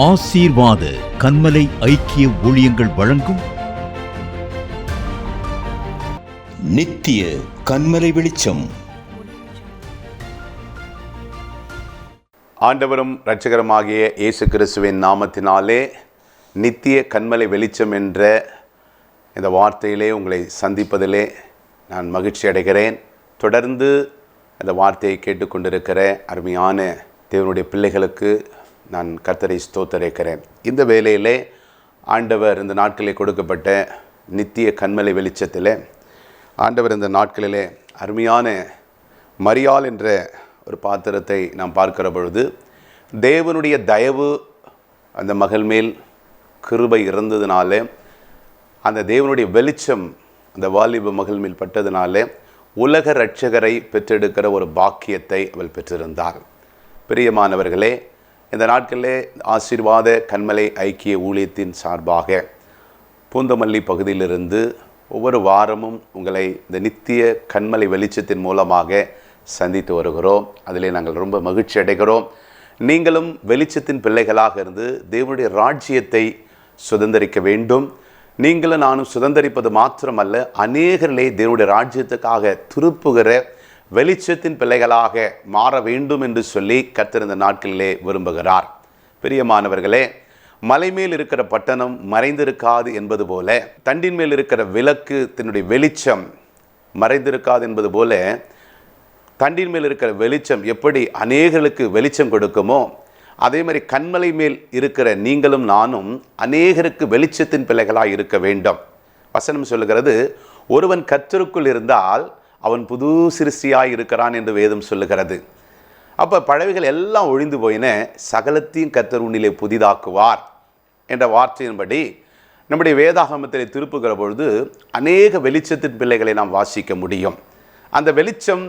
ஆசீர்வாத கன்மலை ஐக்கிய ஊழியங்கள் வழங்கும் நித்திய கன்மலை வெளிச்சம். ஆண்டவரும் இரட்சகருமாகிய இயேசு கிறிஸ்துவின் நாமத்தினாலே நித்திய கன்மலை வெளிச்சம் என்ற இந்த வார்த்தையிலே உங்களை சந்திப்பதிலே நான் மகிழ்ச்சி அடைகிறேன். தொடர்ந்து இந்த வார்த்தையை கேட்டுக்கொண்டிருக்கிற அருமையான தேவனுடைய பிள்ளைகளுக்கு நான் கர்த்தரை ஸ்தோத்திரிக்கிறேன். இந்த வேளையிலே ஆண்டவர் இந்த நாட்களிலே கொடுக்கப்பட்ட நித்திய கன்மலை வெளிச்சத்தில் ஆண்டவர் இந்த நாட்களிலே அருமையான மரியாள் என்ற ஒரு பாத்திரத்தை நாம் பார்க்கிற பொழுது தேவனுடைய தயவு அந்த மகள் மேல் கிருபை இருந்ததுனாலே, அந்த தேவனுடைய வெளிச்சம் அந்த வாலிப மகள் மேல் பட்டதுனாலே உலக இரட்சகரை பெற்றெடுக்கிற ஒரு பாக்கியத்தை அவள் பெற்றிருந்தார். பிரியமானவர்களே, இந்த நாட்களிலே ஆசீர்வாத கன்மலை ஐக்கிய ஊழியத்தின் சார்பாக பூந்தமல்லி பகுதியிலிருந்து ஒவ்வொரு வாரமும் உங்களை இந்த நித்திய கன்மலை வெளிச்சத்தின் மூலமாக சந்தித்து வருகிறோம். அதிலே நாங்கள் ரொம்ப மகிழ்ச்சி அடைகிறோம். நீங்களும் வெளிச்சத்தின் பிள்ளைகளாக இருந்து தேவனுடைய ராஜ்யத்தை சுதந்திரிக்க வேண்டும். நீங்களும் நானும் சுதந்திரிப்பது மாத்திரமல்ல, அநேகரிலே தேவனுடைய ராஜ்யத்துக்காக திருப்புகிற வெளிச்சத்தின் பிள்ளைகளாக மாற வேண்டும் என்று சொல்லி கர்த்தர் இந்த நாட்களிலே விரும்புகிறார். பிரியமானவர்களே, மலை மேல் இருக்கிற பட்டணம் மறைந்திருக்காது என்பது போல, தண்டின் மேல் இருக்கிற விளக்கு தன்னுடைய வெளிச்சம் மறைந்திருக்காது என்பது போல, தண்டின் மேல் இருக்கிற வெளிச்சம் எப்படி அநேகர்களுக்கு வெளிச்சம் கொடுக்குமோ, அதே மாதிரி கன்மலை மேல் இருக்கிற நீங்களும் நானும் அநேகருக்கு வெளிச்சத்தின் பிள்ளைகளாக இருக்க வேண்டும். வசனம் சொல்லுகிறது, ஒருவன் கர்த்தருக்குள் இருந்தால் அவன் புது சிருஷ்டியாய் இருக்கிறான் என்று வேதம் சொல்லுகிறது. அப்போ பழவைகள் எல்லாம் ஒழிந்து போயின, சகலத்தையும் கர்த்தர் உன்னிலே புதிதாக்குவார் என்ற வார்த்தையின்படி நம்முடைய வேதாகமத்திலே திருப்புகிற பொழுது அநேக வெளிச்சத்தின் பிள்ளைகளை நாம் வாசிக்க முடியும். அந்த வெளிச்சம்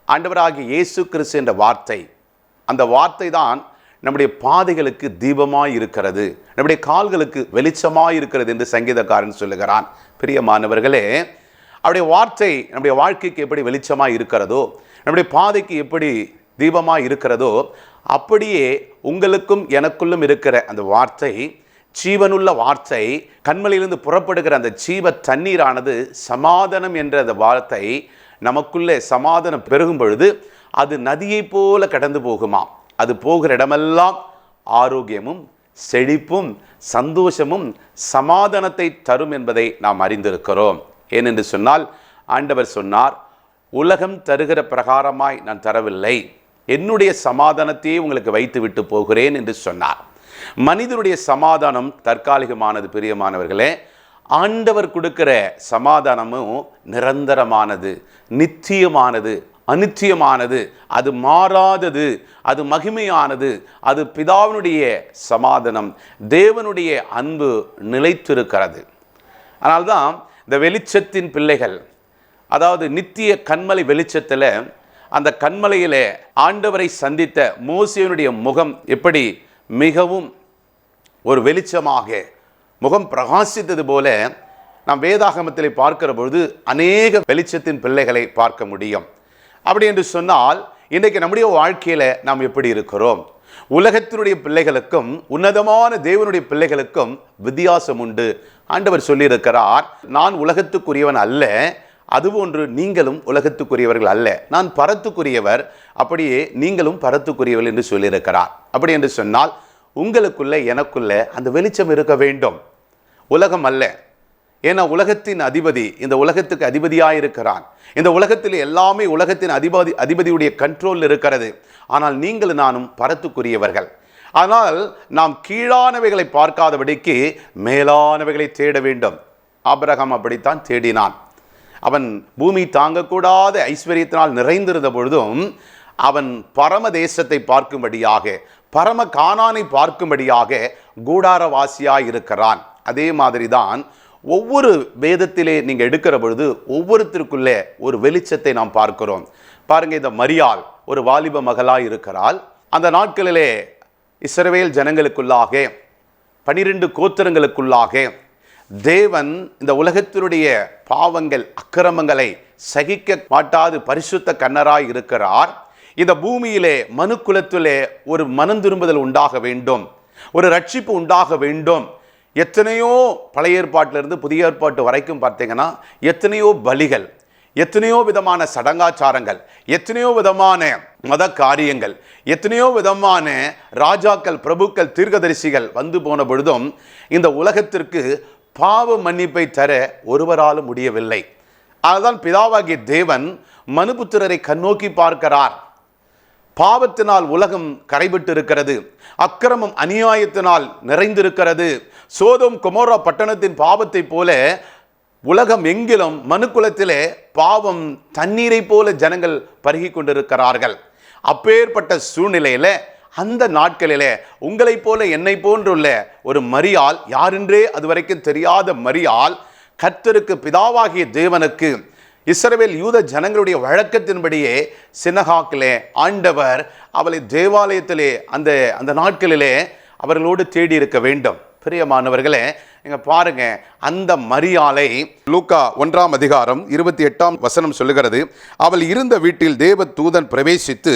ஆண்டவராகிய இயேசு கிறிஸ்து என்ற வார்த்தை, அந்த வார்த்தை தான் நம்முடைய பாதைகளுக்கு தீபமாய் இருக்கிறது, நம்முடைய கால்களுக்கு வெளிச்சமாய் இருக்கிறது என்று சங்கீதக்காரன் சொல்லுகிறான். பிரியமானவர்களே, அவருடைய வார்த்தை நம்முடைய வாழ்க்கைக்கு எப்படி வெளிச்சமாக இருக்கிறதோ, நம்முடைய பாதைக்கு எப்படி தீபமாக இருக்கிறதோ, அப்படியே உங்களுக்கும் எனக்குள்ளும் இருக்கிற அந்த வார்த்தை, ஜீவனுள்ள வார்த்தை, கண்மலையிலிருந்து புறப்படுகிற அந்த ஜீவ தண்ணீரானது சமாதானம் என்ற அந்த வார்த்தை நமக்குள்ளே சமாதானம் பெருகும் பொழுது அது நதியை போல கடந்து போகுமாம். அது போகிற இடமெல்லாம் ஆரோக்கியமும் செழிப்பும் சந்தோஷமும் சமாதானத்தை தரும் என்பதை நாம் அறிந்திருக்கிறோம். ஏனென்று சொன்னால், ஆண்டவர் சொன்னார், உலகம் தருகிற பிரகாரமாய் நான் தரவில்லை, என்னுடைய சமாதானத்தையே உங்களுக்கு வைத்து விட்டு போகிறேன் என்று சொன்னார். மனிதனுடைய சமாதானம் தற்காலிகமானது. பிரியமானவர்களே, ஆண்டவர் கொடுக்கிற சமாதானமும் நிரந்தரமானது, நித்தியமானது, அநித்தியமானது, அது மாறாதது, அது மகிமையானது, அது பிதாவினுடைய சமாதானம், தேவனுடைய அன்பு நிலைத்திருக்கிறது. அதனால்தான் இந்த வெளிச்சத்தின் பிள்ளைகள், அதாவது நித்திய கன்மலை வெளிச்சத்தில், அந்த கன்மலையிலே ஆண்டவரை சந்தித்த மோசேயினுடைய முகம் எப்படி மிகவும் ஒரு வெளிச்சமாக முகம் பிரகாசித்தது போல நாம் வேதாகமத்திலே பார்க்கிற பொழுது அநேக வெளிச்சத்தின் பிள்ளைகளை பார்க்க முடியும். அப்படி என்று சொன்னால், இன்றைக்கு நம்முடைய வாழ்க்கையில் நாம் எப்படி இருக்கிறோம்? உலகத்தினுடைய பிள்ளைகளுக்கும் உன்னதமான தேவனுடைய பிள்ளைகளுக்கும் வித்தியாசம் உண்டு. ஆண்டவர் சொல்லியிருக்கிறார், நான் உலகத்துக்குரியவன் அல்ல, அதுபோன்று நீங்களும் உலகத்துக்குரியவர்கள் அல்ல, நான் பரத்துக்குரியவர், அப்படியே நீங்களும் பரத்துக்குரியவர்கள் என்று சொல்லியிருக்கிறார். அப்படி என்று சொன்னால், உங்களுக்குள்ள எனக்குள்ள அந்த வெளிச்சம் இருக்க வேண்டும். உலகம் அல்ல. ஏன்னா உலகத்தின் அதிபதி இந்த உலகத்துக்கு அதிபதியாக இருக்கிறான். இந்த உலகத்தில் எல்லாமே உலகத்தின் அதிபதியுடைய கண்ட்ரோல் இருக்கிறது. ஆனால் நீங்கள் நானும் பரத்துக்குரியவர்கள். ஆனால் நாம் கீழானவைகளை பார்க்காதபடிக்கு மேலானவைகளை தேட வேண்டும். ஆபிரகாம் அப்படித்தான் தேடினான். அவன் பூமி தாங்கக்கூடாத ஐஸ்வர்யத்தினால் நிறைந்திருந்த பொழுதும் அவன் பரம தேசத்தை பார்க்கும்படியாக, பரம கானானை பார்க்கும்படியாக கூடாரவாசியாய் இருக்கிறான். அதே மாதிரி தான் ஒவ்வொரு வேதத்திலே நீங்கள் எடுக்கிற பொழுது ஒவ்வொருத்தருக்குள்ளே ஒரு வெளிச்சத்தை நாம் பார்க்கிறோம். பாருங்க, இந்த மரியாள் ஒரு வாலிப மகளாய் இருக்கிறாள். அந்த நாட்களிலே இஸ்ரவேல் ஜனங்களுக்குள்ளாக 12 கோத்திரங்களுக்குள்ளாக தேவன் இந்த உலகத்தினுடைய பாவங்கள் அக்கிரமங்களை சகிக்க மாட்டாது பரிசுத்த கண்ணராய் இருக்கிறார். இந்த பூமியிலே மனுக்குலத்திலே ஒரு மனம் திரும்புதல் உண்டாக வேண்டும். ஒரு ரட்சிப்பு உண்டாக வேண்டும். எத்தனையோ பழைய ஏற்பாட்டிலிருந்து புதிய ஏற்பாட்டு வரைக்கும் பார்த்தீங்கன்னா எத்தனையோ பலிகள், எத்தனையோ விதமான சடங்காச்சாரங்கள், எத்தனையோ விதமான மத காரியங்கள், எத்தனையோ விதமான ராஜாக்கள், பிரபுக்கள், தீர்க்கதரிசிகள் வந்து போன பொழுதும் இந்த உலகத்திற்கு பாவ மன்னிப்பை தர ஒருவராலும் முடியவில்லை. அதுதான் பிதாவாகிய தேவன் மனுபுத்திரரை கண்ணோக்கி பார்க்கிறார். பாவத்தினால் உலகம் கரைபட்டு இருக்கிறது, அக்கிரமம் அநியாயத்தினால் நிறைந்திருக்கிறது. சோதோம் கொமோரா பட்டணத்தின் பாவத்தை போல உலகம் எங்கிலும் மனுக்குலத்திலே பாவம் தண்ணீரை போல ஜனங்கள் பருகி கொண்டிருக்கிறார்கள். அப்பேற்பட்ட சூழ்நிலையில அந்த நாட்களிலே உங்களை போல என்னை போன்றுள்ள ஒரு மரியாள், யாரென்றே அதுவரைக்கும் தெரியாத மரியாள், கர்த்தருக்கு பிதாவாகிய தேவனுக்கு இஸ்ரவேல் யூத ஜனங்களுடைய வழக்கத்தின்படியே சினகாக்கிலே ஆண்டவர் அவளை தேவாலயத்திலே அந்த நாட்களிலே அவர்களோடு தேடி இருக்க வேண்டும். பிரியமானவர்களே, நீங்க பாருங்க, அந்த மரியாளை லூக்கா 1ஆம் அதிகாரம் 28ஆம் வசனம் சொல்லுகிறது, அவள் இருந்த வீட்டில் தேவ தூதன் பிரவேசித்து,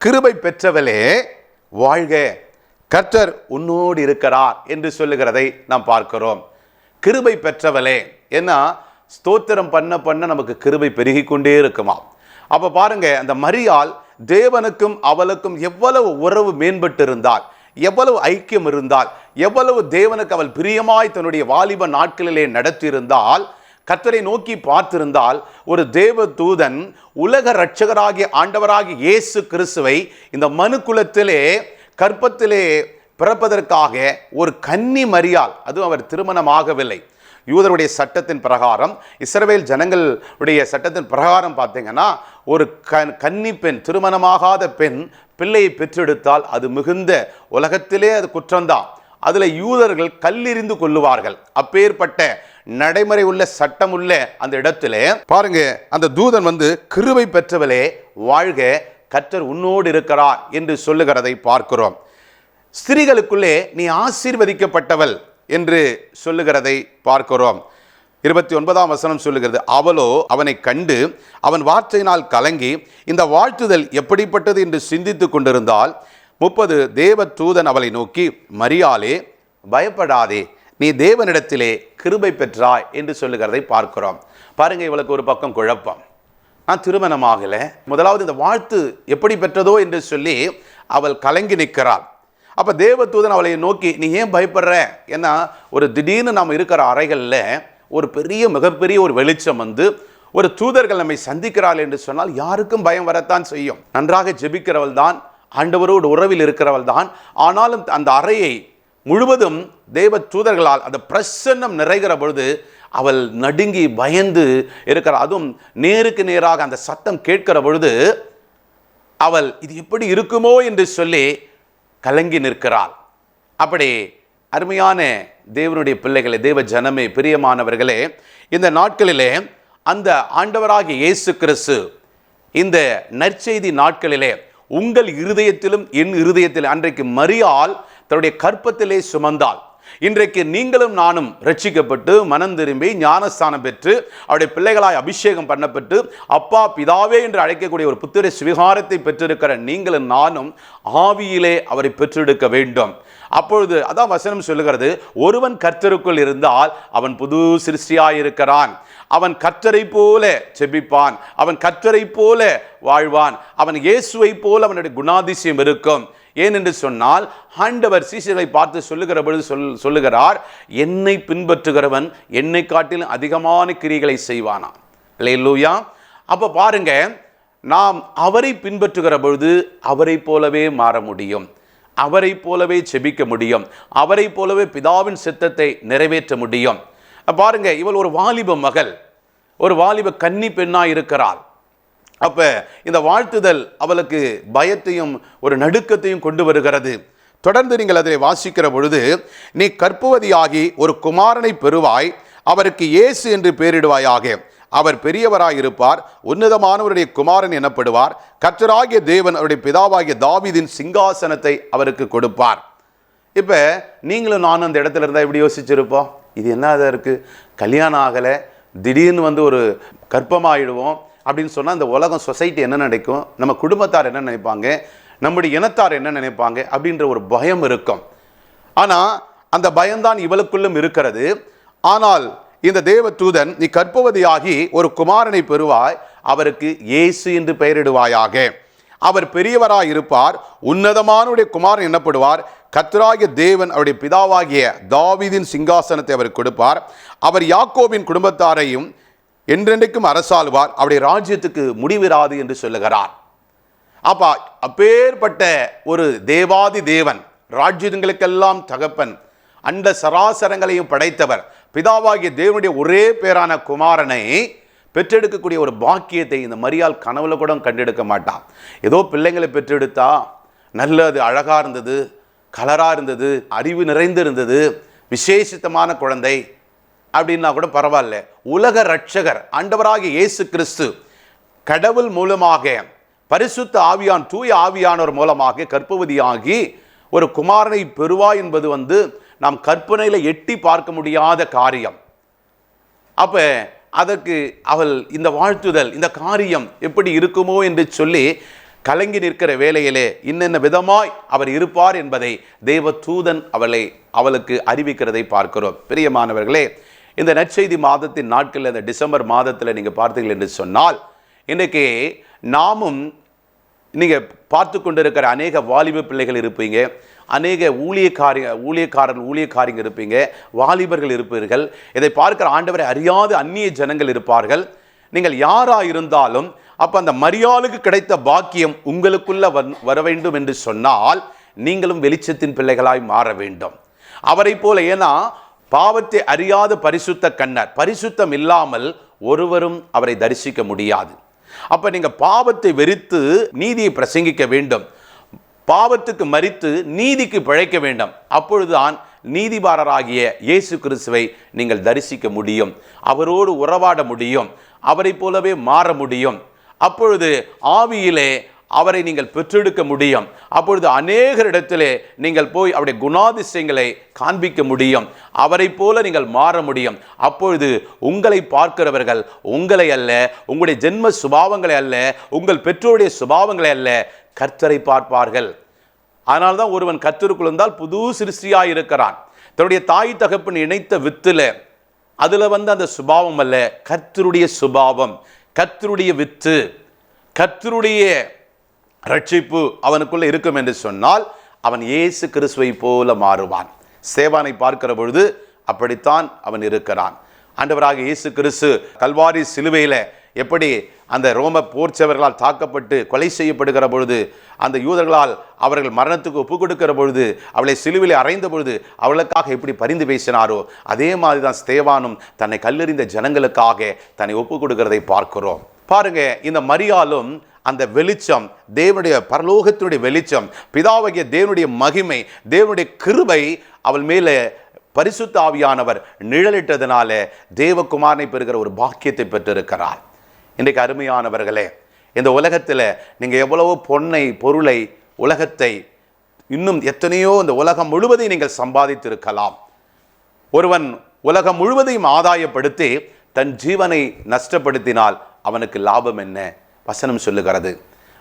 கிருபை பெற்றவளே வாழ்க, கர்த்தர் உன்னோடு இருக்கிறார் என்று சொல்லுகிறதை நாம் பார்க்கிறோம். கிருபை பெற்றவளே, ஏன்னா ஸ்தோத்திரம் பண்ண பண்ண நமக்கு கிருபை பெருகி கொண்டே இருக்குமா. அப்ப பாருங்க, அந்த மரியாள் தேவனுக்கும் அவளுக்கும் எவ்வளவு உறவு மேம்பட்டு இருந்தால், எவ்வளவு ஐக்கியம் இருந்தால், எவ்வளவு தேவனுக்கு அவள் பிரியமாய் தன்னுடைய வாலிப நாட்களிலே நடத்தியிருந்தால், கர்த்தரை நோக்கி பார்த்திருந்தால், ஒரு தேவ தூதன் உலக இரட்சகராகிய ஆண்டவராகிய இயேசு கிறிஸ்துவை இந்த மனுக்குலத்திலே கற்பத்திலே பிறப்பதற்காக ஒரு கன்னி மரியாள், அதுவும் அவர் திருமணமாகவில்லை, யூதருடைய சட்டத்தின் பிரகாரம், இஸ்ரவேல் ஜனங்களுடைய சட்டத்தின் பிரகாரம் பார்த்தீங்கன்னா ஒரு கன்னி பெண், திருமணமாகாத பெண் பிள்ளையை பெற்றெடுத்தால் அது மிகுந்த உலகத்திலே அது குற்றம்தான். அதில் யூதர்கள் கல்லெறிந்து கொள்ளுவார்கள். அப்பேற்பட்ட நடைமுறை உள்ள சட்டம் உள்ள அந்த இடத்திலே பாருங்க, அந்த தூதன் வந்து கிருபை பெற்றவளே வாழ்க, கர்த்தர் உன்னோடு இருக்கிறார் என்று சொல்லுகிறதை பார்க்கிறோம். ஸ்திரீகளுக்குள்ளே நீ ஆசீர்வதிக்கப்பட்டவள் என்று சொல்லுகிறதை பார்க்கிறோம். 29ஆம் வசனம் சொல்லுகிறது, அவளோ அவனை கண்டு அவன் வார்த்தையினால் கலங்கி இந்த வாழ்த்துதல் எப்படிப்பட்டது என்று சிந்தித்து கொண்டிருந்தால், 30 தேவ தூதன் அவளை நோக்கி, மரியாளே பயப்படாதே, நீ தேவனிடத்திலே கிருபை பெற்றாய் என்று சொல்லுகிறதை பார்க்கிறோம். பாருங்க, இவளுக்கு ஒரு பக்கம் குழப்பம், நான் திருமணமாகலை, முதலாவது இந்த வாழ்த்து எப்படி பெற்றதோ என்று சொல்லி அவள் கலங்கி நிற்கிறாள். அப்போ தேவதூதன் அவளை நோக்கி, நீ ஏன் பயப்படுற? ஏன்னா ஒரு திடீர்னு நாம் இருக்கிற அறைகளில் ஒரு மிகப்பெரிய ஒரு வெளிச்சம் வந்து ஒரு தூதர்கள் நம்மை சந்திக்கிறாள் என்று சொன்னால் யாருக்கும் பயம் வரத்தான் செய்யும். நன்றாக ஜெபிக்கிறவள் தான், ஆண்டவரோடு உறவில் இருக்கிறவள் தான். ஆனாலும் அந்த அறையை முழுவதும் தேவ தூதர்களால் அந்த பிரசன்னம் நிறைகிற பொழுது அவள் நடுங்கி பயந்து இருக்கிறாள். அதுவும் நேருக்கு நேராக அந்த சத்தம் கேட்கிற பொழுது அவள் இது எப்படி இருக்குமோ என்று சொல்லி கலங்கி நிற்கிறாள். அப்படி அருமையான தேவனுடைய பிள்ளைகளே, தேவ ஜனமே, பிரியமானவர்களே, இந்த நாட்களிலே அந்த ஆண்டவராகிய இயேசு கிறிஸ்து இந்த நற்செய்தி நாட்களிலே உங்கள் இருதயத்திலும் என் இருதயத்திலும், அன்றைக்கு மரியாள் தன்னுடைய கற்பத்திலே சுமந்தாள். இன்றைக்கு நீங்களும் நானும் ரட்சிக்கப்பட்டு மனம் திரும்பி ஞானஸ்தானம் பெற்று அவருடைய பிள்ளைகளாய் அபிஷேகம் பண்ணப்பட்டு அப்பா பிதாவே என்று அழைக்கக்கூடிய ஒரு புத்திர சுவிகாரத்தை பெற்றிருக்கிற நீங்களும் நானும் ஆவியிலே அவரை பெற்றெடுக்க வேண்டும். அப்பொழுது அதான் வசனம் சொல்லுகிறது, ஒருவன் கர்த்தருக்குள் இருந்தால் அவன் புது சிருஷ்டியாயிருக்கிறான், அவன் கர்த்தரை போல செபிப்பான், அவன் கர்த்தரை போல வாழ்வான், அவன் இயேசுவை போல அவனுடைய குணாதிசயம் இருக்கும். ஏனென்று சொன்னால் ஆண்டவர் சீஷர்களை பார்த்து சொல்லுகிற பொழுது சொல்லுகிறார், என்னை பின்பற்றுகிறவன் என்னை காட்டிலும் அதிகமான கிரியைகளை செய்வானா. அல்லேலூயா. அப்போ பாருங்க, நாம் அவரை பின்பற்றுகிற பொழுது அவரை போலவே மாற முடியும், அவரை போலவே செபிக்க முடியும், அவரை போலவே பிதாவின் சித்தத்தை நிறைவேற்ற முடியும். பாருங்க, இவள் ஒரு வாலிப மகள், ஒரு வாலிப கன்னி பெண்ணாய் இருக்கிறாள். அப்ப இந்த வாழ்த்துதல் அவளுக்கு பயத்தையும் ஒரு நடுக்கத்தையும் கொண்டு வருகிறது. தொடர்ந்து நீங்கள் அதை வாசிக்கிற பொழுது, நீ கற்பவதியாகி ஒரு குமாரனை பெறுவாய், அவருக்கு இயேசு என்று பெயரிடுவாயாக, அவர் பெரியவராயிருப்பார், உன்னதமானவருடைய குமாரன் எனப்படுவார், கர்த்தராகிய தேவன் அவருடைய பிதாவாகிய தாவீதின் சிங்காசனத்தை அவருக்கு கொடுப்பார். இப்ப நீங்களும் நானும் அந்த இடத்துல இருந்தால் எப்படி யோசிச்சிருப்போம்? இது என்ன இருக்கு, கல்யாணம் ஆகலை, திடீர்னு வந்து ஒரு கர்ப்பமாயிடுவோம் அப்படின்னு சொன்னால் இந்த உலகம், சொசைட்டி என்ன நினைக்கும், நம்ம குடும்பத்தார் என்ன நினைப்பாங்க, நம்முடைய இனத்தார் என்ன நினைப்பாங்க அப்படின்ற ஒரு பயம் இருக்கும். ஆனால் அந்த பயம்தான் இவளுக்குள்ளும் இருக்கிறது. ஆனால் இந்த தேவ தூதன், நீ கர்ப்பவதியாகி ஒரு குமாரனை பெறுவாய், அவருக்கு இயேசு என்று பெயரிடுவாயாக. அவர் பெரியவராய் இருப்பார், உன்னதமானுடைய குமாரன் என்னப்படுவார். கர்த்தராகிய தேவன் அவருடைய பிதாவாகிய தாவீதின் சிங்காசனத்தை அவர் கொடுப்பார். அவர் யாக்கோபின் குடும்பத்தாரையும் என்றென்றைக்கும் அரசாளுவார், அவருடைய ராஜ்யத்துக்கு முடிவிராது என்று சொல்லுகிறார். அப்பா, அப்பேற்பட்ட ஒரு தேவாதி தேவன், ராஜ்யங்களுக்கெல்லாம் தகப்பன், அண்ட சராசரங்களையும் படைத்தவர், பிதாவாகிய தேவனுடைய ஒரே பேரான குமாரனை பெற்றெடுக்கக்கூடிய ஒரு பாக்கியத்தை இந்த மரியாள் கனவுல கூட கண்டெடுக்க மாட்டான். ஏதோ பிள்ளைங்களை பெற்றெடுத்தா நல்லது, அழகா இருந்தது, கலரா இருந்தது, அறிவு நிறைந்து இருந்தது, விசேஷித்தமான குழந்தை அப்படின்னா கூட பரவாயில்ல. உலக ரட்சகர் ஆண்டவராகிய இயேசு கிறிஸ்து கடவுள் மூலமாக, பரிசுத்த ஆவியான், தூய ஆவியானவர் மூலமாக கர்ப்பவதியாகி ஒரு குமாரனை பெறுவா என்பது நாம் கற்பனையில எட்டி பார்க்க முடியாத காரியம். அப்ப அதற்கு அவள் இந்த வாழ்த்துதல், இந்த காரியம் எப்படி இருக்குமோ என்று சொல்லி கலங்கி நிற்கிற வேளையிலே இன்னென்ன விதமாய் அவர் இருப்பார் என்பதை தேவ தூதன் அவளுக்கு அறிவிக்கிறதை பார்க்கிறோம். பிரியமானவர்களே, இந்த நற்செய்தி மாதத்தின் நாட்களில், இந்த டிசம்பர் மாதத்தில் நீங்கள் பார்த்தீர்கள் என்று சொன்னால், இன்றைக்கு நாமும் நீங்கள் பார்த்து கொண்டிருக்கிற அநேக வாலிப பிள்ளைகள் இருப்பீங்க, அநேக ஊழியக்காரங்க இருப்பீங்க, வாலிபர்கள் இருப்பீர்கள். இதை பார்க்கிற ஆண்டவரை அறியாத அந்நிய ஜனங்கள் இருப்பார்கள். நீங்கள் யாரா இருந்தாலும் அப்போ அந்த மரியாளுக்கு கிடைத்த பாக்கியம் உங்களுக்குள்ள வர வேண்டும் என்று சொன்னால் நீங்களும் வெளிச்சத்தின் பிள்ளைகளாய் மாற வேண்டும். அவரை போல, ஏன்னா பாவத்தை அறியாத பரிசுத்த கண்ணர், பரிசுத்தம் இல்லாமல் ஒருவரும் அவரை தரிசிக்க முடியாது. அப்ப நீங்க பாவத்தை வெறுத்து நீதியை பிரசங்கிக்க வேண்டும், பாவத்துக்கு மரித்து நீதிக்கு பிழைக்க வேண்டும். அப்பொழுதுதான் நீதிபாரராகிய இயேசு கிறிஸ்துவை நீங்கள் தரிசிக்க முடியும், அவரோடு உறவாட முடியும், அவரை போலவே மாற முடியும். அப்பொழுது ஆவியிலே அவரை நீங்கள் பெற்றெடுக்க முடியும். அப்பொழுது அநேகரிடத்திலே நீங்கள் போய் அவருடைய குணாதிசயங்களை காண்பிக்க முடியும், அவரை போல நீங்கள் மாற முடியும். அப்பொழுது உங்களை பார்க்கிறவர்கள் உங்களை அல்ல, உங்களுடைய ஜென்ம சுபாவங்களை அல்ல, உங்கள் பெற்றோருடைய சுபாவங்களை அல்ல, கர்த்தரை பார்ப்பார்கள். அதனால்தான் ஒருவன் கர்த்தருக்குள் இருந்தால் புது சிருஷ்டியாய் இருக்கிறான். தன்னுடைய தாய் தகப்பன் இணைத்த வித்துல அதுல அந்த சுபாவம் அல்ல, கர்த்தருடைய சுபாவம், கர்த்தருடைய வித்து, கர்த்தருடைய ரட்சிப்பு அவனுக்குள்ள இருக்கும் என்று சொன்னால் அவன் இயேசு கிறிஸ்துவை போல மாறுவான். சேவானை பார்க்கிற பொழுது அப்படித்தான் அவன் இருக்கிறான். ஆண்டவராக இயேசு கிறிஸ்து கல்வாரி சிலுவையில் எப்படி அந்த ரோம போர்ச்சவர்களால் தாக்கப்பட்டு கொலை செய்யப்படுகிற பொழுது, அந்த யூதர்களால் அவர்கள் மரணத்துக்கு ஒப்பு கொடுக்கிற பொழுது, அவளை சிலுவையில் அறைந்த பொழுது அவளுக்காக எப்படி பரிந்து பேசினாரோ, அதே மாதிரி தான் ஸ்தேவானும் தன்னை கல்லெறிந்த ஜனங்களுக்காக தன்னை ஒப்பு கொடுக்கிறதை பார்க்கிறோம். பாருங்க, இந்த மரியாளும் அந்த வெளிச்சம், தேவனுடைய பரலோகத்தினுடைய வெளிச்சம், பிதாவாகிய தேவனுடைய மகிமை, தேவனுடைய கிருபை அவள் மேலே பரிசுத்த ஆவியானவர் நிழலிட்டதனால தேவகுமாரனை பெறுகிற ஒரு பாக்கியத்தை பெற்றிருக்கிறார். இன்றைக்கு அருமையானவர்களே, இந்த உலகத்தில் நீங்கள் எவ்வளவோ பொருளை, உலகத்தை, இன்னும் எத்தனையோ இந்த உலகம் முழுவதையும் நீங்கள் சம்பாதித்திருக்கலாம். ஒருவன் உலகம் முழுவதையும் ஆதாயப்படுத்தி தன் ஜீவனை நஷ்டப்படுத்தினால் அவனுக்கு லாபம் என்ன? வசனம் சொல்லுகிறது.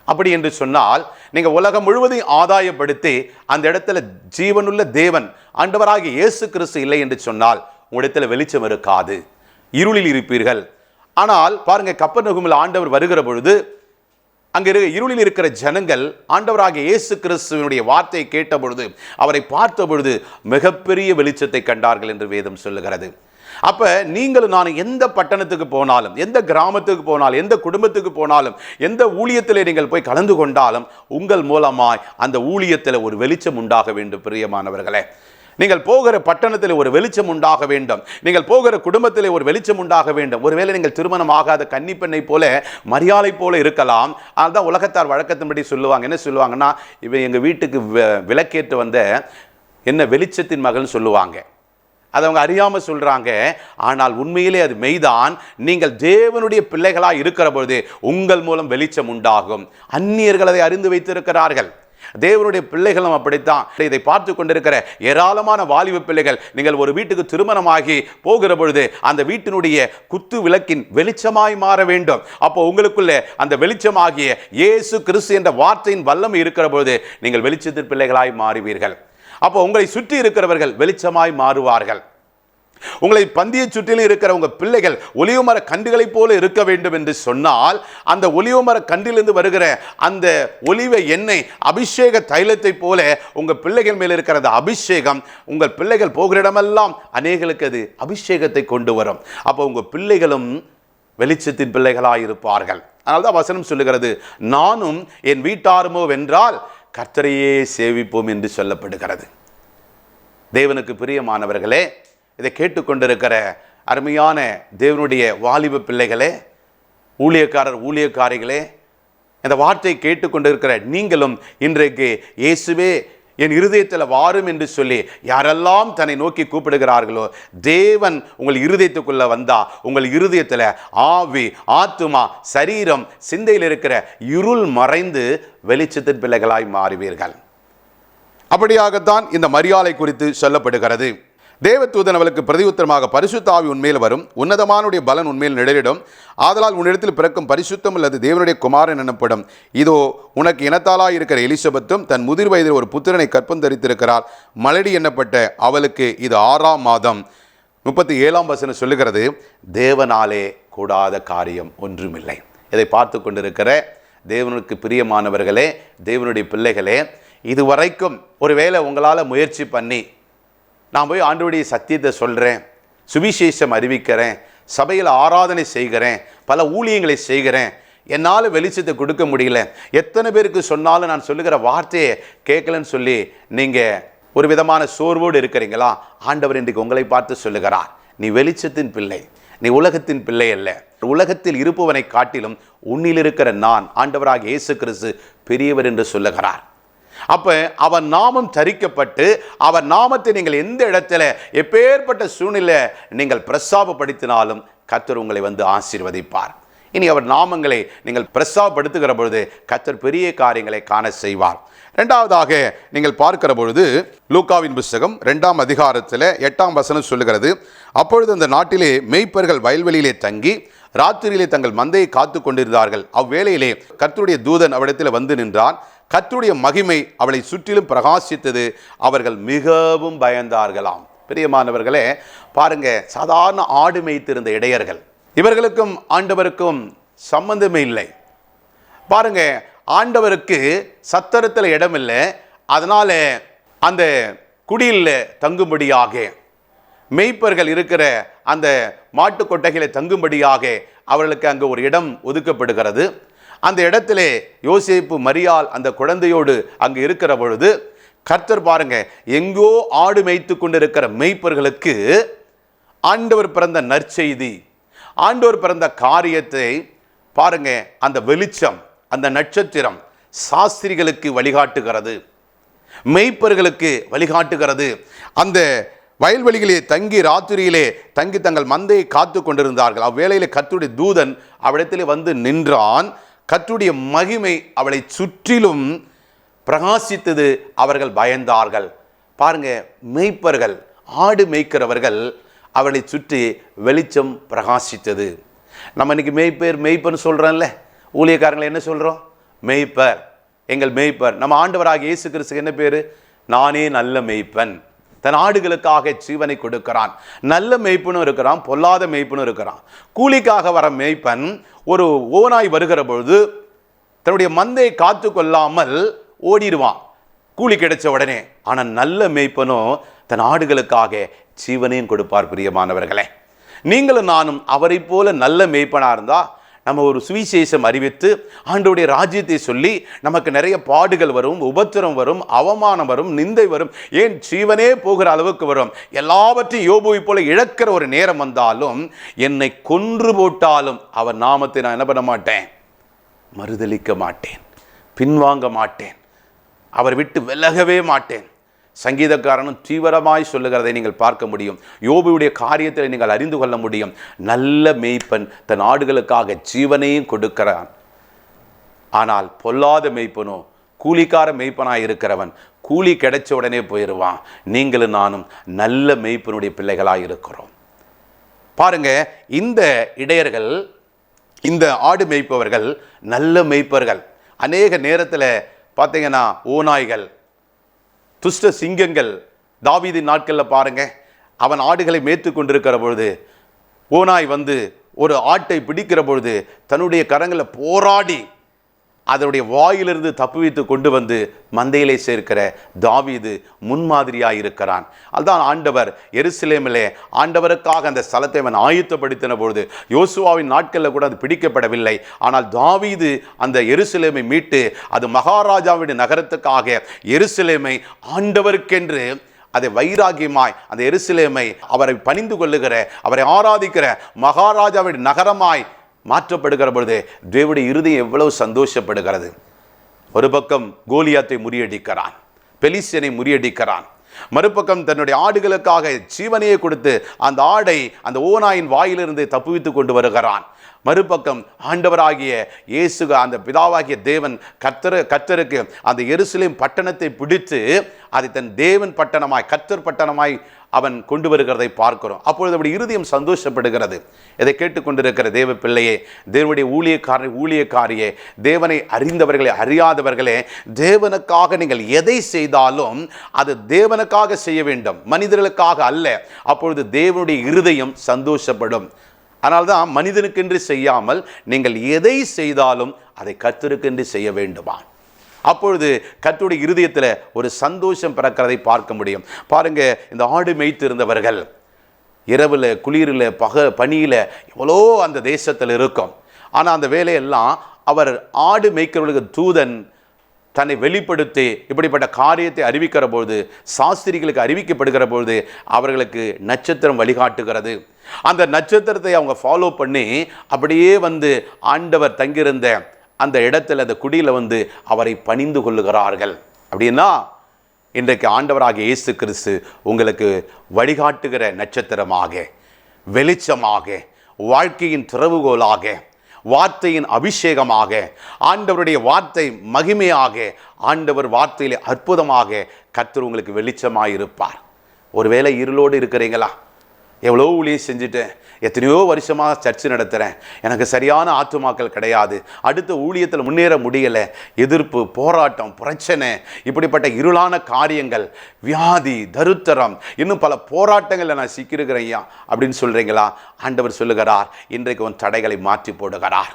அப்படி என்று சொன்னால் நீங்கள் உலகம் முழுவதையும் ஆதாயப்படுத்தி அந்த இடத்துல ஜீவனுள்ள தேவன் ஆண்டவராகிய இயேசு கிறிஸ்து இல்லை என்று சொன்னால் உங்களிடத்தில் வெளிச்சம் இருக்காது, இருளில் இருப்பீர்கள். ஆனால் பாருங்க, கப்பர்நகூமில் ஆண்டவர் வருகிற பொழுது அங்கே இருளில் இருக்கிற ஜனங்கள் ஆண்டவராகிய இயேசு கிறிஸ்துவினுடைய வார்த்தையை கேட்ட பொழுது, அவரை பார்த்த பொழுது மிகப்பெரிய வெளிச்சத்தை கண்டார்கள் என்று வேதம் சொல்லுகிறது. அப்ப நீங்களும் நான் எந்த பட்டணத்துக்கு போனாலும், எந்த கிராமத்துக்கு போனாலும், எந்த குடும்பத்துக்கு போனாலும், எந்த ஊழியத்திலே நீங்கள் போய் கலந்து கொண்டாலும் உங்கள் மூலமாய் அந்த ஊழியத்தில் ஒரு வெளிச்சம் உண்டாக வேண்டும். பிரியமானவர்களே, நீங்கள் போகிற பட்டணத்தில் ஒரு வெளிச்சம் உண்டாக வேண்டும், நீங்கள் போகிற குடும்பத்தில் ஒரு வெளிச்சம் உண்டாக வேண்டும். ஒருவேளை நீங்கள் திருமணம் ஆகாத கன்னி பெண்ணை போல, மரியாதை போல இருக்கலாம். அதுதான் உலகத்தார் வழக்கத்தின்படி சொல்லுவாங்க. என்ன சொல்லுவாங்கன்னா, இவன் எங்கள் வீட்டுக்கு விளக்கேற்று வந்த என்ன வெளிச்சத்தின் மகள்னு சொல்லுவாங்க. அதை அவங்க அறியாமல் சொல்கிறாங்க. ஆனால் உண்மையிலே அது மெய்தான். நீங்கள் தேவனுடைய பிள்ளைகளாக இருக்கிற பொழுது உங்கள் மூலம் வெளிச்சம் உண்டாகும். அந்நியர்கள் அதை அறிந்து வைத்திருக்கிறார்கள். தேவனுடைய பிள்ளைகளும் அப்படித்தான். இதை பார்த்து கொண்டிருக்கிற ஏராளமான வாலிப பிள்ளைகள், நீங்கள் ஒரு வீட்டுக்கு திருமணமாகி போகிற பொழுது அந்த வீட்டினுடைய குத்து விளக்கின் வெளிச்சமாய் மாற வேண்டும். அப்போ உங்களுக்குள்ள அந்த வெளிச்சமாகிய இயேசு கிறிஸ்து என்ற வார்த்தையின் வல்லமை இருக்கிற பொழுது நீங்கள் வெளிச்சத்தின் பிள்ளைகளாய் மாறுவீர்கள். அப்போ உங்களை சுற்றி இருக்கிறவர்கள் வெளிச்சமாய் மாறுவார்கள். உங்களை பந்திய சுற்றிலும் இருக்கிற உங்க பிள்ளைகள் ஒலிவமர கன்றுகளைப் போல இருக்க வேண்டும் என்று சொன்னால், அந்த ஒலிவமர கன்றிலிருந்து வருகிற அந்த ஒலிவ எண்ணெய் அபிஷேக தைலத்தை போல உங்க பிள்ளைகள் மேல் இருக்கிற அந்த அபிஷேகம் உங்கள் பிள்ளைகள் போகிற இடமெல்லாம் அநேகளுக்கு அது அபிஷேகத்தை கொண்டு வரும். அப்போ உங்க பிள்ளைகளும் வெளிச்சத்தின் பிள்ளைகளாய் இருப்பார்கள். அதனால்தான் வசனம் சொல்லுகிறது, நானும் என் வீட்டாருமோ வென்றால் கர்த்தரையே சேவிப்போம் என்று சொல்லப்படுகிறது. தேவனுக்கு பிரியமானவர்களே, இதை கேட்டுக்கொண்டிருக்கிற அருமையான தேவனுடைய வாலிப பிள்ளைகளே, ஊழியக்காரர் ஊழியக்காரிகளே, இந்த வார்த்தையை கேட்டுக்கொண்டிருக்கிற நீங்களும் இன்றைக்கு இயேசுவே என் இருதயத்தில் வாரும் என்று சொல்லி யாரெல்லாம் தன்னை நோக்கி கூப்பிடுகிறார்களோ, தேவன் உங்கள் இருதயத்துக்குள்ள வந்தா உங்கள் இருதயத்தில் ஆவி, ஆத்துமா, சரீரம், சிந்தையில் இருக்கிற இருள் மறைந்து வெளிச்சத்தின் பிள்ளைகளாய் மாறுவீர்கள். அப்படியாகத்தான் இந்த மரியாதை குறித்து சொல்லப்படுகிறது. தேவதூதன் அவளுக்கு பிரதியுத்தரமாக, பரிசுத்த ஆவி உன்மேல் வரும், உன்னதமானுடைய பலன் உன்மேல் நிழலிடும், ஆதலால் உன்னிடத்தில் பிறக்கும் பரிசுத்தம் அல்லது தேவனுடைய குமாரன் எனப்படும். இதோ உனக்கு இனத்தாலாய் இருக்கிற எலிசபெத்தும் தன் முதிர் வயதில் ஒரு புத்திரனை கற்பம் தரித்திருக்கிறார். மலடி எண்ணப்பட்ட அவளுக்கு இது 6ஆம் மாதம். 37ஆம் வசனம் சொல்லுகிறது, தேவனாலே கூடாத காரியம் ஒன்றுமில்லை. இதை பார்த்து கொண்டிருக்கிற தேவனுக்கு பிரியமானவர்களே, தேவனுடைய பிள்ளைகளே, இதுவரைக்கும் ஒருவேளை உங்களால் முயற்சி பண்ணி நான் போய் ஆண்டவருடைய சத்தியத்தை சொல்கிறேன், சுவிசேஷம் அறிவிக்கிறேன், சபையில் ஆராதனை செய்கிறேன், பல ஊழியங்களை செய்கிறேன், என்னால் வெளிச்சத்தை கொடுக்க முடியல, எத்தனை பேருக்கு சொன்னாலும் நான் சொல்லுகிற வார்த்தையை கேட்கலன்னு சொல்லி நீங்கள் ஒரு விதமான சோர்வோடு இருக்கிறீங்களா? ஆண்டவர் இன்றைக்கு உங்களை பார்த்து சொல்லுகிறார், நீ வெளிச்சத்தின் பிள்ளை, நீ உலகத்தின் பிள்ளை அல்ல. உலகத்தில் இருப்பவனை காட்டிலும் உன்னில் இருக்கிற நான் ஆண்டவராக இயேசு கிறிஸ்து பெரியவர் என்று சொல்லுகிறார். அப்ப அவன் நாமம் தரிக்கப்பட்டு அவர் நாமத்தை நீங்கள் எந்த இடத்துல எப்பேற்பட்ட சூழ்நிலை நீங்கள் பிரஸ்தாபப்படுத்தினாலும் கர்த்தர் உங்களை வந்து ஆசீர்வதிப்பார். இனி அவர் நாமங்களை நீங்கள் பிரஸ்தாபப்படுத்துகிற பொழுது கர்த்தர் பெரிய காரியங்களை காண செய்வார். இரண்டாவதாக நீங்கள் பார்க்கிற பொழுது லூக்காவின் புத்தகம் 2ஆம் அதிகாரத்தில் 8ஆம் வசனம் சொல்லுகிறது, அப்பொழுது அந்த நாட்டிலே மேய்ப்பர்கள் வயல்வெளியிலே தங்கி ராத்திரியிலே தங்கள் மந்தையை காத்து கொண்டிருந்தார்கள். அவ்வேளையிலே கர்த்தருடைய தூதன் அவரிடத்தில் வந்து நின்றான். கர்த்தருடைய மகிமை அவளை சுற்றிலும் பிரகாசித்தது. அவர்கள் மிகவும் பயந்தார்களாம். பிரியமானவர்களே, பாருங்க, சாதாரண ஆடு மேய்த்திருந்த இடையர்கள், இவர்களுக்கும் ஆண்டவருக்கும் சம்பந்தமே இல்லை. பாருங்க, ஆண்டவருக்கு சத்தரத்தில் இடம் இல்லை, அதனால அந்த குடியில் தங்கும்படியாக மேய்ப்பர்கள் இருக்கிற அந்த மாட்டு கொட்டைகளை தங்கும்படியாக அவர்களுக்கு அங்கு ஒரு இடம் ஒதுக்கப்படுகிறது. அந்த இடத்திலே யோசேப்பு மரியாள் அந்த குழந்தையோடு அங்கு இருக்கிற பொழுது கர்த்தர் பாருங்க, எங்கோ ஆடு மேய்த்து கொண்டிருக்கிற மேய்ப்பர்களுக்கு ஆண்டவர் பிறந்த நற்செய்தி, ஆண்டவர் பிறந்த காரியத்தை பாருங்க, அந்த வெளிச்சம், அந்த நட்சத்திரம் சாஸ்திரிகளுக்கு வழிகாட்டுகிறது, மேய்ப்பர்களுக்கு வழிகாட்டுகிறது. அந்த வயல்வெளிகளே தங்கி ராத்திரியிலே தங்கி தங்கள் மந்தையை காத்து கொண்டிருந்தார்கள். அவ்வேளையிலே கர்த்தருடைய தூதன் அவளிடத்திலே வந்து நின்றான். கர்த்தருடைய மகிமை அவளை சுற்றிலும் பிரகாசித்தது. அவர்கள் பயந்தார்கள். பாருங்க, மேய்ப்பர்கள், ஆடு மேய்க்கிறவர்கள், அவளை சுற்றி வெளிச்சம் பிரகாசித்தது. நம்ம இன்னைக்கு மேய்ப்பர்னு சொல்கிறோம்ல, ஊழியக்காரங்களை என்ன சொல்கிறோம்? மேய்ப்பர், எங்கள் மேய்ப்பர். நம்ம ஆண்டவராக இயேசு கிறிஸ்துக்கு என்ன பேர்? நானே நல்ல மேய்ப்பன், தன் ஆடுகளுக்காக ஜீவனை கொடுக்கிறான். நல்ல மேய்ப்பனும் இருக்கிறான், பொல்லாத மேய்ப்பனும் இருக்கிறான். கூலிக்காக வர மேய்ப்பன் ஒரு ஓநாய் வருகிற பொழுது தன்னுடைய மந்தையை காத்து கொள்ளாமல் ஓடிடுவான் கூலி கிடைச்ச உடனே. ஆனால் நல்ல மேய்ப்பனும் தன் ஆடுகளுக்காக ஜீவனையும் கொடுப்பார். பிரியமானவர்களே, நீங்களும் நானும் அவரை போல நல்ல மேய்ப்பனாக இருந்தால் நம்ம ஒரு சுவிசேஷம் அறிவித்து ஆண்டவருடைய ராஜ்யத்தை சொல்லி நமக்கு நிறைய பாடுகள் வரும், உபத்திரம் வரும், அவமானம் வரும், நிந்தை வரும், ஏன் ஜீவனே போகிற அளவுக்கு வரும். எல்லாவற்றையும் யோபுவை போல இழக்கிற ஒரு நேரம் வந்தாலும், என்னை கொன்று போட்டாலும் அவர் நாமத்தை நான் என்ன பண்ண மாட்டேன்? மறுதலிக்க மாட்டேன், பின்வாங்க மாட்டேன், அவர் விட்டு விலகவே மாட்டேன். சங்கீதக்காரனும் தீவிரமாய் சொல்லுகிறதை நீங்கள் பார்க்க முடியும். யோபுடைய காரியத்தில் நீங்கள் அறிந்து கொள்ள முடியும். நல்ல மேய்ப்பன் தன் ஆடுகளுக்காக ஜீவனையும் கொடுக்கிறான். ஆனால் பொல்லாத மேய்ப்பனோ, கூலிக்கார மேய்ப்பனாய் இருக்கிறவன், கூலி கிடைச்ச உடனே போயிடுவான். நீங்களும் நானும் நல்ல மேய்ப்பனுடைய பிள்ளைகளாக இருக்கிறோம். பாருங்க, இந்த இடையர்கள், இந்த ஆடு மேய்ப்பவர்கள் நல்ல மேய்ப்பர்கள். அநேக நேரத்தில் பார்த்தீங்கன்னா ஓநாய்கள் துஷ்ட சிங்கங்கள் தாவீதின் நாட்களில் பாருங்க, அவன் ஆடுகளை மேய்த்து கொண்டிருக்கிற பொழுது ஓநாய் வந்து ஒரு ஆட்டை பிடிக்கிற பொழுது தன்னுடைய கரங்களை போராடி அதனுடைய வாயிலிருந்து தப்புவித்து கொண்டு வந்து மந்தையிலே சேர்க்கிற தாவீது முன்மாதிரியாக இருக்கிறான். அதுதான் ஆண்டவர் எருசலேமிலே ஆண்டவருக்காக அந்த ஸ்தலத்தை அவன் ஆயத்தப்படுத்தின பொழுது யோசுவாவின் நாட்களில் கூட அது பிடிக்கப்படவில்லை. ஆனால் தாவீது அந்த எருசலேமை மீட்டு அது மகாராஜாவின் நகரத்துக்காக எருசலேமை ஆண்டவருக்கென்று அதை வைராகியமாய் அந்த எருசலேமை அவரை பணிந்து கொள்ளுகிற, அவரை ஆராதிக்கிற மகாராஜாவின் நகரமாய் மாற்றப்படுகிற பொழுது தேவனுடைய இருதயம் எவ்வளவு சந்தோஷப்படுகிறது. ஒரு பக்கம் கோலியாத்தை முறியடிக்கிறான், பெலிஸ்தியனை முறியடிக்கிறான். மறுபக்கம் தன்னுடைய ஆடுகளுக்காக ஜீவனையே கொடுத்து அந்த ஆடை அந்த ஓநாயின் வாயிலிருந்து தப்புவித்து கொண்டு வருகிறான். மறுபக்கம் ஆண்டவராகிய இயேசு அந்த பிதாவாகிய தேவன் கர்த்தருக்கு அந்த எருசலேம் பட்டணத்தை பிடித்து அதை தன் தேவன் பட்டணமாய் கர்த்தர் பட்டணமாய் அவன் கொண்டு வருகிறதை பார்க்கிறோம். அப்பொழுது அப்படி இருதயம் சந்தோஷப்படுகிறது. இதை கேட்டுக்கொண்டிருக்கிற தேவ பிள்ளையே, தேவனுடைய ஊழியக்காரியே, தேவனை அறிந்தவர்களே அறியாதவர்களே, தேவனுக்காக நீங்கள் எதை செய்தாலும் அது தேவனுக்காக செய்ய வேண்டும், மனிதர்களுக்காக அல்ல. அப்பொழுது தேவனுடைய இருதயம் சந்தோஷப்படும். அதனால்தான் மனிதனுக்கென்று செய்யாமல் நீங்கள் எதை செய்தாலும் அதை கர்த்தருக்கென்று செய்ய வேண்டுமா? அப்பொழுது கர்த்தருடைய இருதயத்தில் ஒரு சந்தோஷம் பிறக்கிறதை பார்க்க முடியும். பாருங்க, இந்த ஆடு மேய்த்து இருந்தவர்கள் இரவில் குளிரில் பனியில் எவ்வளோ அந்த தேசத்தில் இருக்கும். ஆனால் அந்த வேலையெல்லாம் அவர் ஆடு மேய்க்கிறவர்களுக்கு தூதன் தன்னை வெளிப்படுத்தி இப்படிப்பட்ட காரியத்தை அறிவிக்கிற பொழுது, சாஸ்திரிகளுக்கு அறிவிக்கப்படுகிற பொழுது அவர்களுக்கு நட்சத்திரம் வழிகாட்டுகிறது. அந்த நட்சத்திரத்தை அவங்க ஃபாலோ பண்ணி அப்படியே வந்து ஆண்டவர் தங்கியிருந்த அந்த இடத்துல அந்த குடியில் வந்து அவரை பணிந்து கொள்ளுகிறார்கள். அப்படின்னா இன்றைக்கு ஆண்டவராகிய இயேசு கிறிஸ்து உங்களுக்கு வழிகாட்டுகிற நட்சத்திரமாக, வெளிச்சமாக, வாழ்க்கையின் திறவுகோலாக, வார்த்தையின் அபிஷேகமாக, ஆண்டவருடைய வார்த்தை மகிமையாக, ஆண்டவர் வார்த்தையிலே அற்புதமாக கர்த்தர் உங்களுக்கு வெளிச்சமாக இருப்பார். ஒருவேளை இருளோடு இருக்கிறீங்களா? எவ்வளோ ஊழியம் செஞ்சுட்டேன், எத்தனையோ வருஷமாக சர்ச்சை நடத்துகிறேன், எனக்கு சரியான ஆத்துமாக்கள் கிடையாது, அடுத்த ஊழியத்தில் முன்னேற முடியலை, எதிர்ப்பு, போராட்டம், பிரச்சனை, இப்படிப்பட்ட இருளான காரியங்கள், வியாதி, தருத்தரம், இன்னும் பல போராட்டங்களில் நான் சிக்கியிருக்கிறேன் ஐயா அப்படின்னு சொல்கிறீங்களா? ஆண்டவர் சொல்லுகிறார், இன்றைக்கு உன் தடைகளை மாற்றி போடுகிறார்.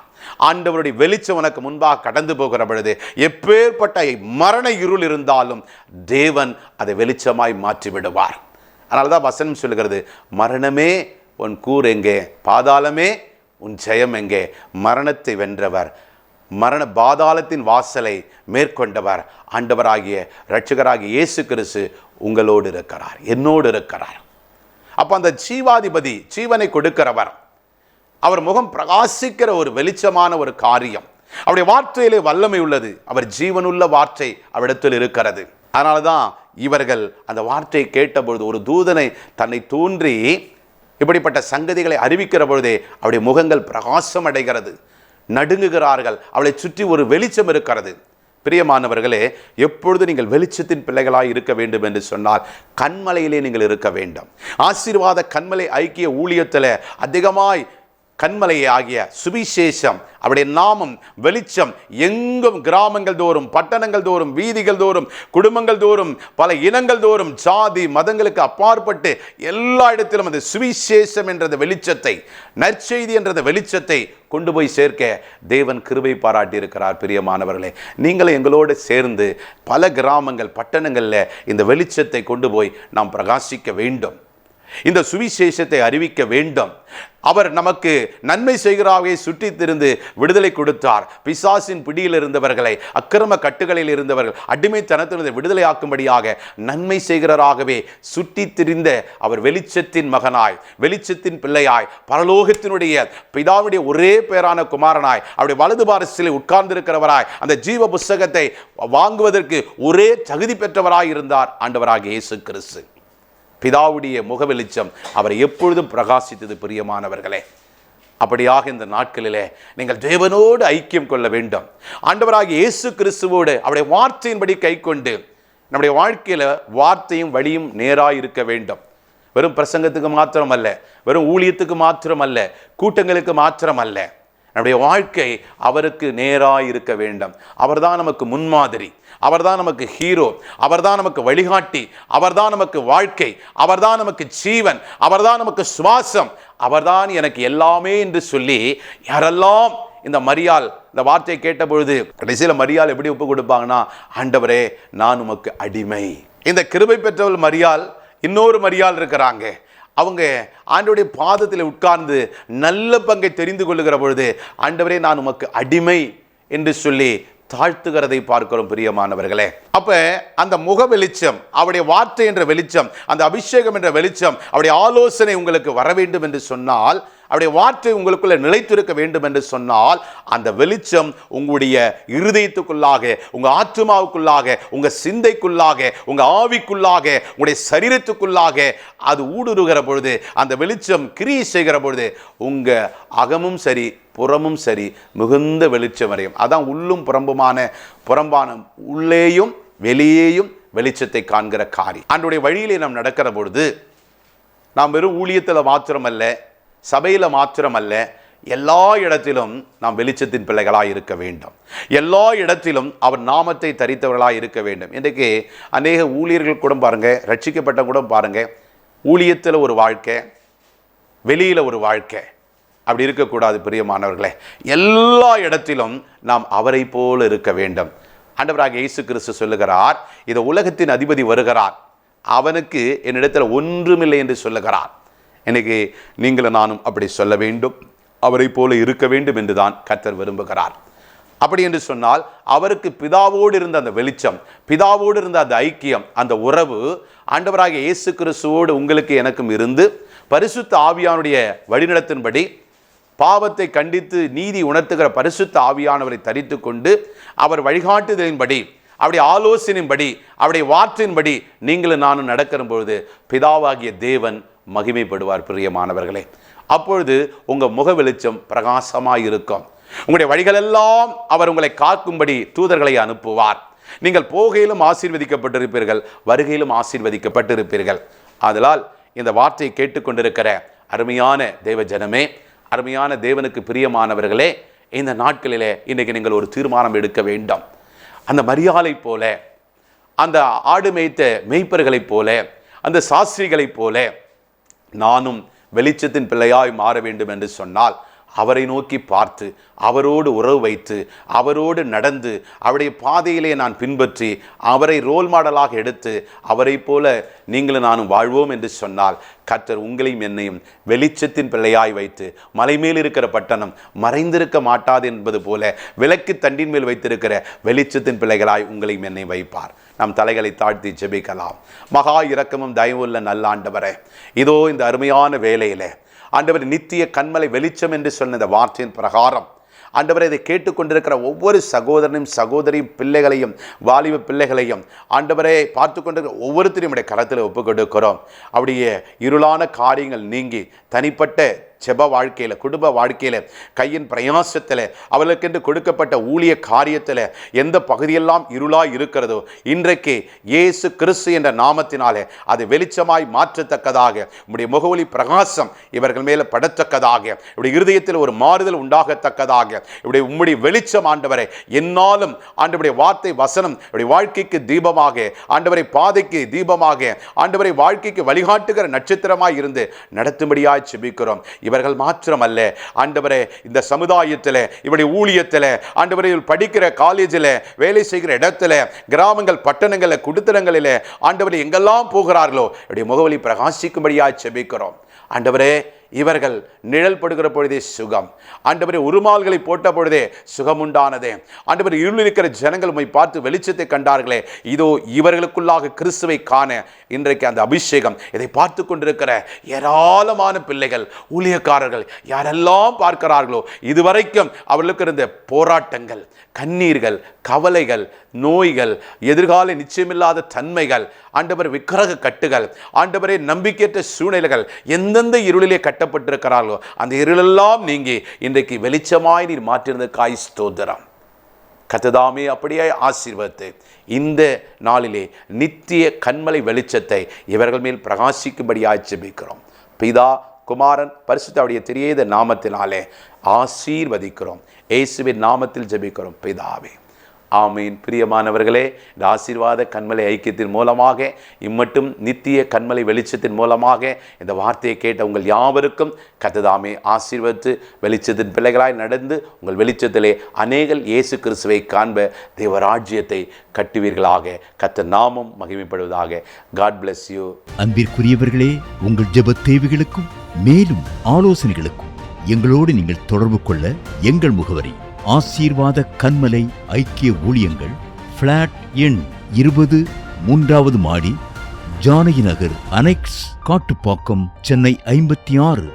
ஆண்டவருடைய வெளிச்சம் உனக்கு முன்பாக கடந்து போகிற பொழுது எப்பேற்பட்ட மரண இருள் இருந்தாலும் தேவன் அதை வெளிச்சமாய் மாற்றி விடுவார். அதனால தான் வசனம் சொல்லுகிறது, மரணமே உன் கூர் எங்கே, பாதாளமே உன் ஜெயம் எங்கே? மரணத்தை வென்றவர், பாதாளத்தின் வாசலை மேற்கொண்டவர் ஆண்டவராகிய இரட்சகராகிய இயேசு கிறிஸ்து உங்களோடு இருக்கிறார், என்னோடு இருக்கிறார். அப்போ அந்த ஜீவாதிபதி, ஜீவனை கொடுக்கிறவர், அவர் முகம் பிரகாசிக்கிற ஒரு வெளிச்சமான ஒரு காரியம், அவருடைய வார்த்தையிலே வல்லமை உள்ளது, அவர் ஜீவனுள்ள வார்த்தை அவரிடத்தில் இருக்கிறது. அதனால தான் இவர்கள் அந்த வார்த்தையை கேட்டபொழுது ஒரு தூதனை தன்னை தோன்றி இப்படிப்பட்ட சங்கதிகளை அறிவிக்கிற பொழுதே அவருடைய முகங்கள் பிரகாசம் அடைகிறது, நடுங்குகிறார்கள், அவளை சுற்றி ஒரு வெளிச்சம் இருக்கிறது. பிரியமானவர்களே, எப்பொழுது நீங்கள் வெளிச்சத்தின் பிள்ளைகளாய் இருக்க வேண்டும் என்று சொன்னால் கன்மலையிலே நீங்கள் இருக்க வேண்டும். ஆசீர்வாத கன்மலை ஐக்கிய ஊழியத்தில் அதிகமாய் கன்மலை ஆகிய சுவிசேஷம், அவருடைய நாமம், வெளிச்சம் எங்கும், கிராமங்கள் தோறும், பட்டணங்கள் தோறும், வீதிகள் தோறும், குடும்பங்கள் தோறும், பல இனங்கள் தோறும், ஜாதி மதங்களுக்கு அப்பாற்பட்டு எல்லா இடத்திலும் அந்த சுவிசேஷம் என்ற வெளிச்சத்தை, நற்செய்தி என்ற வெளிச்சத்தை கொண்டு போய் சேர்க்க தேவன் கிருபை பாராட்டி இருக்கிறார். பிரியமானவர்களே, நீங்களும் எங்களோடு சேர்ந்து பல கிராமங்கள், பட்டணங்களில் இந்த வெளிச்சத்தை கொண்டு போய் நாம் பிரகாசிக்க வேண்டும், இந்த சுவிசேஷத்தை அறிவிக்க வேண்டும். அவர் நமக்கு நன்மை செய்கிறாவே சுற்றி திரிந்து விடுதலை கொடுத்தார். பிசாசின் பிடியில் இருந்தவர்களை, அக்கிரம கட்டுகளில் இருந்தவர்கள் அடிமைத்தனத்திலிருந்து விடுதலை ஆக்கும்படியாக நன்மை செய்கிறாராகவே சுற்றி திரிந்த அவர் வெளிச்சத்தின் மகனாய், வெளிச்சத்தின் பிள்ளையாய், பரலோகத்தினுடைய பிதாவுடைய ஒரே பேரான குமாரனாய், அவருடைய வலது பாரசிலே உட்கார்ந்திருக்கிறவராய், அந்த ஜீவ புஸ்தகத்தை வாங்குவதற்கு ஒரே தகுதி பெற்றவராய் இருந்தார் ஆண்டவராகிய இயேசு கிறிஸ்து. பிதாவுடைய முக வெளிச்சம் அவரை எப்பொழுதும் பிரகாசித்தது. பிரியமானவர்களே, அப்படியாக இந்த நாட்களிலே நீங்கள் தேவனோடு ஐக்கியம் கொள்ள வேண்டும். ஆண்டவராகிய இயேசு கிறிஸ்துவோடு அவருடைய வார்த்தையின்படி கை கொண்டு நம்முடைய வாழ்க்கையில் வார்த்தையும் வழியும் நேராக இருக்க வேண்டும். வெறும் பிரசங்கத்துக்கு மாத்திரம் அல்ல, வெறும் ஊழியத்துக்கு மாத்திரம் அல்ல, கூட்டங்களுக்கு மாத்திரம் அல்ல, நம்முடைய வாழ்க்கை அவருக்கு நேராக இருக்க வேண்டும். அவர்தான் நமக்கு முன்மாதிரி, அவர்தான் நமக்கு ஹீரோ, அவர்தான் நமக்கு வழிகாட்டி, அவர்தான் நமக்கு வாழ்க்கை, அவர்தான் நமக்கு ஜீவன், அவர்தான் நமக்கு சுவாசம், அவர்தான் எனக்கு எல்லாமே என்று சொல்லி யாரெல்லாம் இந்த மரியாள் இந்த வார்த்தையை கேட்ட பொழுது கடைசியில் மரியாள் எப்படி ஒப்பு கொடுப்பாங்கன்னா, ஆண்டவரே நான் உமக்கு அடிமை. இந்த கிருபை பெற்றவள் மரியாள், இன்னொரு மரியாள் இருக்கிறாங்க. அவங்க ஆண்டவருடைய பாதத்தில் உட்கார்ந்து நல்ல பங்கை தெரிந்து கொள்ளுகிற பொழுது, ஆண்டவரே நான் உமக்கு அடிமை என்று சொல்லி தாழ்த்துகிறதை பார்க்கிறோம் பிரியமானவர்களே. அப்ப அந்த முக வெளிச்சம், அவருடைய வார்த்தை என்ற வெளிச்சம், அந்த அபிஷேகம் என்ற வெளிச்சம், அவருடைய ஆலோசனை உங்களுக்கு வர வேண்டும் என்று சொன்னால், அவருடைய வார்த்தை உங்களுக்குள்ள நிலைத்திருக்க வேண்டும் என்று சொன்னால், அந்த வெளிச்சம் உங்களுடைய இருதயத்துக்குள்ளாக, உங்க ஆத்துமாவுக்குள்ளாக, உங்க சிந்தைக்குள்ளாக, உங்க ஆவிக்குள்ளாக, உங்களுடைய சரீரத்துக்குள்ளாக அது ஊடுருகிற பொழுது, அந்த வெளிச்சம் கிரியை செய்கிற பொழுது உங்க அகமும் சரி புறமும் சரி மிகுந்த வெளிச்சம் அடையும். அதான் உள்ளும் புறம்பான உள்ளேயும் வெளியேயும் வெளிச்சத்தை காண்கிற காரியம். ஆண்டவருடைய வழியிலே நாம் நடக்கிற பொழுது நாம் வெறும் ஊழியத்தில் மாத்திரமல்ல, சபையில் மாத்திரமல்ல, எல்லா இடத்திலும் நாம் வெளிச்சத்தின் பிள்ளைகளாக இருக்க வேண்டும். எல்லா இடத்திலும் அவர் நாமத்தை தரித்தவர்களாக இருக்க வேண்டும். இன்றைக்கு அநேக ஊழியர்கள் கூட பாருங்க, ரட்சிக்கப்பட்ட கூட பாருங்க, ஊழியத்தில் ஒரு வாழ்க்கை, வெளியில் ஒரு வாழ்க்கை, அப்படி இருக்கக்கூடாது பிரியமானவர்களே. எல்லா இடத்திலும் நாம் அவரை போல இருக்க வேண்டும். ஆண்டவராகிய இயேசு கிறிஸ்து சொல்லுகிறார், இந்த உலகத்தின் அதிபதி வருகிறார், அவனுக்கு என்னிடத்தில் ஒன்றுமில்லை என்று சொல்லுகிறார். எனக்கு நீங்களும் நானும் அப்படி சொல்ல வேண்டும், அவரை போல இருக்க வேண்டும் என்று தான் கர்த்தர் விரும்புகிறார். அப்படி என்று சொன்னால் அவருக்கு பிதாவோடு இருந்த அந்த வெளிச்சம், பிதாவோடு இருந்த அந்த ஐக்கியம், அந்த உறவு ஆண்டவராகிய இயேசு கிறிஸ்துவோடு உங்களுக்கு எனக்கும் இருந்து, பரிசுத்த ஆவியானுடைய வழிநடத்தின்படி பாவத்தை கண்டித்து நீதி உணர்த்துகிற பரிசுத்த ஆவியானவரை தரித்து கொண்டு அவர் வழிகாட்டுதலின்படி, அவருடைய ஆலோசனையின்படி, அவருடைய வார்த்தையின்படி நீங்களும் நானும் நடக்கிற பொழுது பிதாவாகிய தேவன் மகிமைப்படுவார் பிரியமானவர்களே. அப்பொழுது உங்கள் முக வெளிச்சம் பிரகாசமாக இருக்கும். உங்களுடைய வழிகளெல்லாம் அவர் உங்களை காக்கும்படி தூதர்களை அனுப்புவார். நீங்கள் போகையிலும் ஆசீர்வதிக்கப்பட்டிருப்பீர்கள், வருகையிலும் ஆசீர்வதிக்கப்பட்டிருப்பீர்கள். ஆதலால் இந்த வார்த்தையை கேட்டுக்கொண்டிருக்கிற அருமையான தேவ ஜனமே, அருமையான தேவனுக்கு பிரியமானவர்களே, இந்த நாட்களிலே இன்றைக்கு நீங்கள் ஒரு தீர்மானம் எடுக்க வேண்டும். அந்த மரியாளை போல, அந்த ஆடு மேய்த்த மேய்ப்பர்களைப் போல, அந்த சாஸ்திரிகளைப் போல நானும் வெளிச்சத்தின் பிள்ளையாய் மாற வேண்டும் என்று சொன்னால், அவரை நோக்கி பார்த்து, அவரோடு உறவு வைத்து, அவரோடு நடந்து, அவருடைய பாதையிலே நான் பின்பற்றி, அவரை ரோல் மாடலாக எடுத்து, அவரை போல நீங்களும் நானும் வாழ்வோம் என்று சொன்னால், கர்த்தர் உங்களையும் என்னையும் வெளிச்சத்தின் பிள்ளையாய் வைத்து, மலைமேல் இருக்கிற பட்டணம் மறைந்திருக்க மாட்டாது என்பது போல விளக்கு தண்டின் மேல் வைத்திருக்கிற வெளிச்சத்தின் பிள்ளைகளாய் உங்களையும் என்னையும் வைப்பார். நம் தலைகளை தாழ்த்தி ஜெபிக்கலாம். மகா இரக்கமும் தயவுள்ள நல்ல ஆண்டவரே, இதோ இந்த அருமையான வேளையிலே ஆண்டவர் நித்திய கண்மலை வெளிச்சம் என்று சொன்ன இந்த வார்த்தையின் பிரகாரம் ஆண்டவரை இதை கேட்டுக்கொண்டிருக்கிற ஒவ்வொரு சகோதரனையும் சகோதரியும் பிள்ளைகளையும் வாலிப பிள்ளைகளையும் ஆண்டவரை பார்த்து கொண்டிருக்கிற ஒவ்வொருத்தரையும் உடைய கரத்தில் ஒப்பு கொடுக்கிறோம். அப்படியே இருளான காரியங்கள் நீங்கி தனிப்பட்ட செப வாழ்க்கையில், குடும்ப வாழ்க்கையில், கையின் பிரயாசத்தில், அவர்களுக்கென்று கொடுக்கப்பட்ட ஊழிய காரியத்தில் எந்த பகுதியெல்லாம் இருளாய் இருக்கிறதோ இன்றைக்கு இயேசு கிறிஸ்து என்ற நாமத்தினாலே அது வெளிச்சமாய் மாற்றத்தக்கதாக, உம்முடைய முகவொளி பிரகாசம் இவர்கள் மேலே படத்தக்கதாக, இப்படி இருதயத்தில் ஒரு மாறுதல் உண்டாகத்தக்கதாக, இப்படி உம்முடைய வெளிச்சம் ஆண்டவரை என்னாலும் ஆண்டவருடைய வார்த்தை வசனம் இப்படி வாழ்க்கைக்கு தீபமாக, ஆண்டவரை பாதைக்கு தீபமாக, ஆண்டவரை வாழ்க்கைக்கு வழிகாட்டுகிற நட்சத்திரமாய் இருந்து நடத்தும்படியாய் செபிக்கிறோம். இவர்கள் மாத்திரமல்ல ஆண்டவரே, இந்த சமுதாயத்தில், இப்படி ஊழியத்தில், ஆண்டவரை படிக்கிற காலேஜில், வேலை செய்கிற இடத்துல, கிராமங்கள் பட்டணங்களில் குடித்தனங்களில் ஆண்டவரை எங்கெல்லாம் போகிறார்களோ இப்படி முகவலி பிரகாசிக்கும்படியாய் செபிக்கிறோம். ஆண்டவரே, இவர்கள் நிழல் படுகிற பொழுதே சுகம், ஆண்டவரே உருமால்களை போட்ட பொழுதே சுகமுண்டானதே, ஆண்டவர் இருளில் இருக்கிற ஜனங்கள் உம்மை பார்த்து வெளிச்சத்தை கண்டார்களே, இதோ இவர்களுக்குள்ளாக கிறிஸ்துவை காண இன்றைக்கு அந்த அபிஷேகம் இதை பார்த்து கொண்டிருக்கிற ஏராளமான பிள்ளைகள், ஊழியக்காரர்கள் யாரெல்லாம் பார்க்கிறார்களோ இதுவரைக்கும் அவர்களுக்கு இருந்த போராட்டங்கள், கண்ணீர்கள், கவலைகள், நோய்கள், எதிர்கால நிச்சயமில்லாத தன்மைகள், ஆண்டவர் விக்கிரக கட்டுகள், ஆண்டவரே நம்பிக்கையற்ற சூழ்நிலைகள் எந்தெந்த இருளிலே கட்டப்பட்டிருக்கிறார்களோ அந்த இருளெல்லாம் நீங்கி இன்றைக்கு வெளிச்சமாய் நீர் மாற்றிருந்ததற்காய் ஸ்தோத்திரம். கர்த்ததாமே அப்படியே ஆசீர்வதித்து இந்த நாளிலே நித்திய கண்மலை வெளிச்சத்தை இவர்கள் மேல் பிரகாசிக்கும்படியாய் ஜெபிக்கிறோம். பிதா, குமாரன் பரிசுத்தருடைய திரியேத நாமத்தினாலே ஆசீர்வதிக்கிறோம். இயேசுவின் நாமத்தில் ஜெபிக்கிறோம் பிதாவே, ஆமீன். பிரியமானவர்களே, இந்த ஆசீர்வாத கண்மலை ஐக்கியத்தின் மூலமாக இம்மட்டும் நித்திய கண்மலை வெளிச்சத்தின் மூலமாக இந்த வார்த்தையை கேட்ட உங்கள் யாவருக்கும் கர்த்தர் ஆசீர்வதித்து வெளிச்சத்தின் பிள்ளைகளாய் நடந்து உங்கள் வெளிச்சத்திலே அநேகர் இயேசு கிறிஸ்துவை காண்ப தேவராஜ்யத்தை கட்டுவீர்களாக. கர்த்தர் நாமம் மகிமைப்படுவதாக. God bless you. அன்பிற்குரியவர்களே, உங்கள் ஜெப தேவைகளுக்கும் மேலும் ஆலோசனைகளுக்கும் எங்களோடு நீங்கள் தொடர்பு கொள்ள எங்கள் முகவரி: ஆசீர்வாத கன்மலை ஐக்கிய ஊழியங்கள், பிளாட் எண் 20, 3வது மாடி, ஜானகி நகர், அனெக்ஸ், காட்டுப்பாக்கம், சென்னை 56.